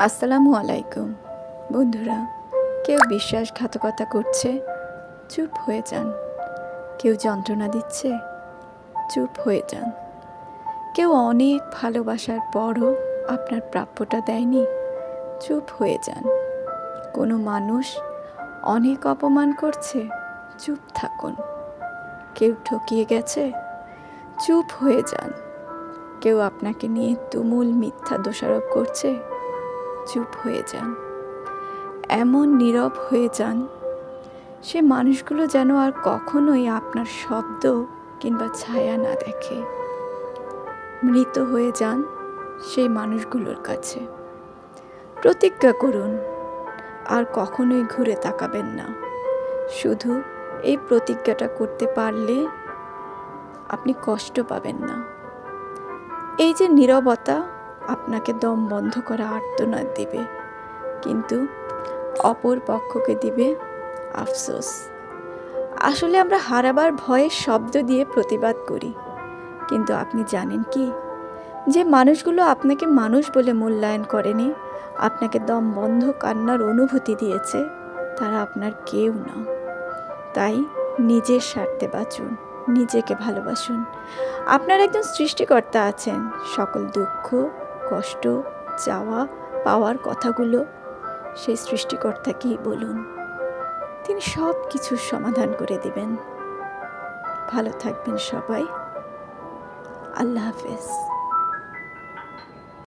আসসালামু আলাইকুম বন্ধুরা। কেউ বিশ্বাসঘাতকতা করছে, চুপ হয়ে যান। কেউ যন্ত্রণা দিচ্ছে, চুপ হয়ে যান। কেউ অনেক ভালোবাসার পরও আপনার প্রাপ্যটা দেয়নি, চুপ হয়ে যান। কোনো মানুষ অনেক অপমান করছে, চুপ থাকুন। কেউ ঠকিয়ে গেছে, চুপ হয়ে যান। কেউ আপনাকে নিয়ে তুমুল মিথ্যা দোষারোপ করছে, চুপ হয়ে যান। এমন নীরব হয়ে যান, সে মানুষগুলো যেন আর কখনোই আপনার শব্দ কিংবা ছায়া না দেখে। মৃত হয়ে যান সেই মানুষগুলোর কাছে। প্রতিজ্ঞা করুন, আর কখনোই ঘুরে তাকাবেন না। শুধু এই প্রতিজ্ঞাটা করতে পারলে আপনি কষ্ট পাবেন না। এই যে নীরবতা আপনাকে দম বন্ধ করা আর্তনাদ দিবে, কিন্তু অপর পক্ষকে দিবে আফসোস। আসলে আমরা হারাবার ভয়ে শব্দ দিয়ে প্রতিবাদ করি, কিন্তু আপনি জানেন কি, যে মানুষগুলো আপনাকে মানুষ বলে মূল্যায়ন করেনি, আপনাকে দম বন্ধ কান্নার অনুভূতি দিয়েছে, তারা আপনার কেউ না। তাই নিজের স্বার্থে বাঁচুন, নিজেকে ভালোবাসুন। আপনার একজন সৃষ্টিকর্তা আছেন। সকল দুঃখ, কষ্ট, চাওয়া পাওয়ার কথাগুলো সেই সৃষ্টিকর্তাকেই বলুন, তিনি সব কিছুর সমাধান করে দিবেন। ভালো থাকবেন সবাই। আল্লাহ হাফেজ।